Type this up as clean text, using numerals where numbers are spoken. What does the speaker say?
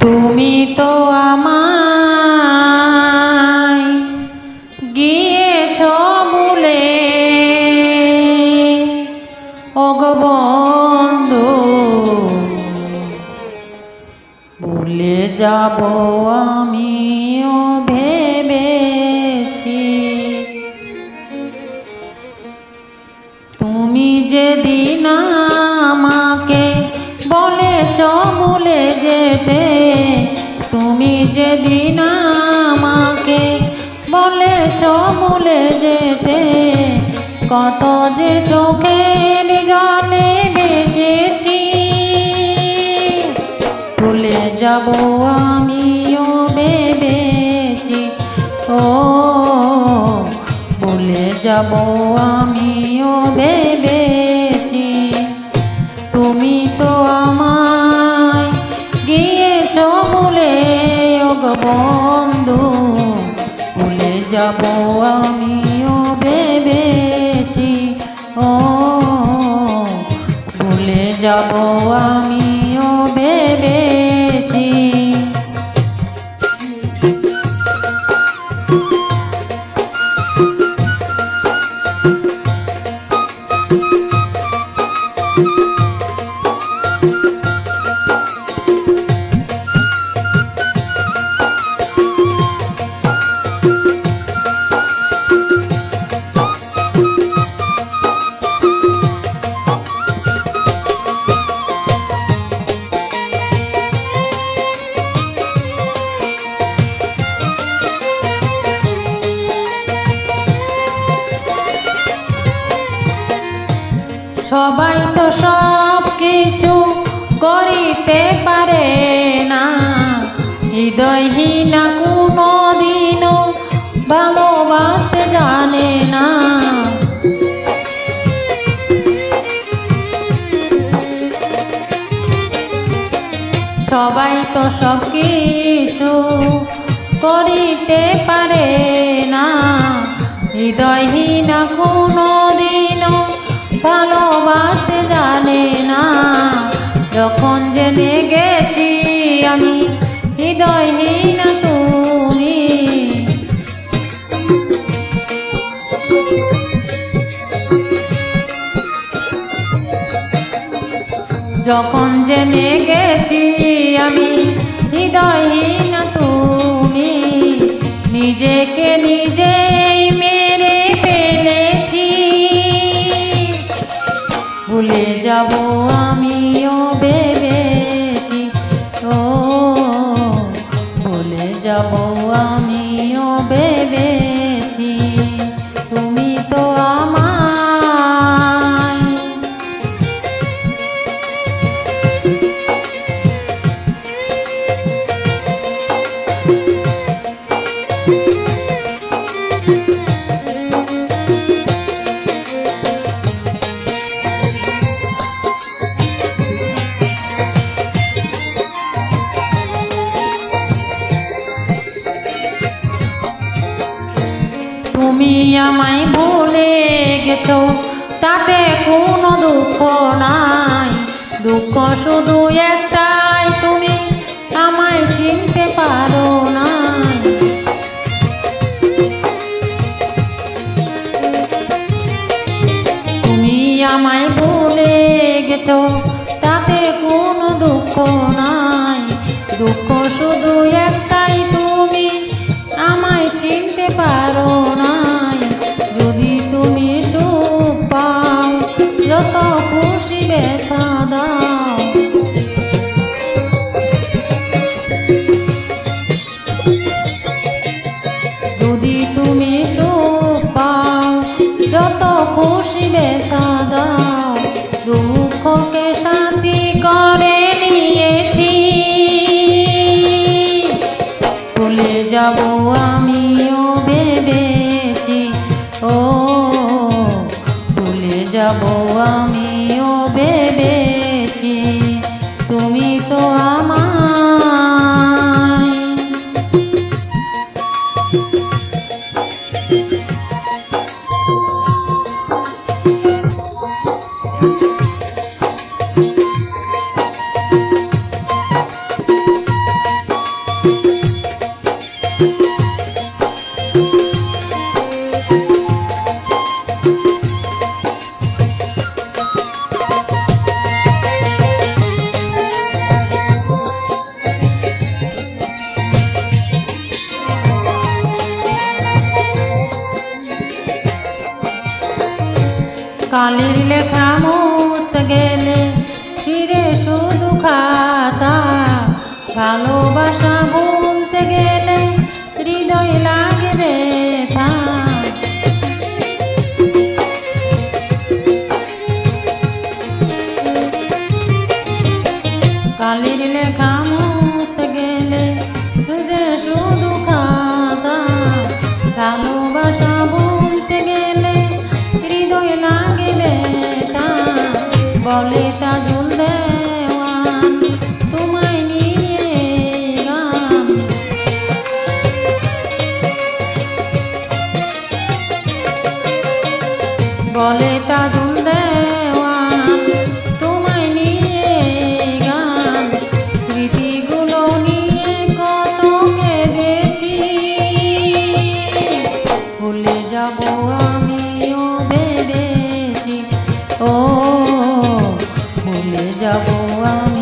তুমি তো আমায় গিয়েছ ভুলে ওগো বন্ধু, ভুলে যাব আমিও ভেবেছি। তুমি যেদিন আমাকে বলেছ ভুলে যেতে, তুমি যেদিন আমাকে বলেছ ভুলে যেতে, কত যে চোখের জলে ভেসেছি। ভুলে যাব আমিও ভেবেছি, ও ভুলে যাব আমিও ভেবেছি। তুমি তো আমায় গিয়েছ ভুলে ওগো বন্ধু, ভুলে যাব আমিও ভেবেছি। ও ভুলে যাব আমিও ভেবেছি। সবাই তো সব কিছু করিতে পারে না, হৃদয়হীনা কোনো দিনও ভালোবাসতে জানে না। সবাই তো সব কিছু করিতে পারে না, হৃদয়হীনা কোনো দিনও ভালোবাসতে জানে না। যখন জেনে গেছি আমি হৃদয়হীনা তুমি, যখন জেনে গেছি আমি হৃদয়হীনা তুমি, নিজেকে নিজেই মেরে ফেলেছি। ভুলে যাব আমিও ভেবেছি, ও ভুলে যাব আমিও ভেবেছি। তুমি তো আমায় তুমি আমায় ভুলে গেছো, তাতে কোনো দুঃখ নাই। দুঃখ শুধু একটাই, তুমি আমায় চিনতে পারো না। তুমি আমায় ভুলে গেছো, তাতে কোনো দুঃখ নাই। দুঃখ শুধু একটাই, তুমি আমায় চিনতে পারো নাই। যদি তুমি সুখ পাও, যত খুশি ব্যথা দাও। যদি তুমি সুখ পাও, যত খুশি ব্যথা দাও। দুঃখকে শান্তি করে নিয়েছি। ভুলে যাব আমিও ভেবেছি, ও ভুলে যাব আমিও ভেবেছি। কালির লেখা মুছতে গেলে শিরে শুধু খাতা, ভালোবাসা ভুলতে গেলে হৃদয় লাগে ব্যথা। কালির লেখা মুছতে গেলে যে শুধু খাতা, ভালোবাসা ভুলতে গেলে হৃদয় লাগে ব্যথা। বলে তাজুল দেওয়ান তোমায় নিয়ে গান, বলে তাজুল দেওয়ান তোমায় নিয়ে গান। স্মৃতিগুলো নিয়ে কত কেঁদেছি, ভুলে যাব আমিও ভেবেছি, ও ভুলে যাব আমি।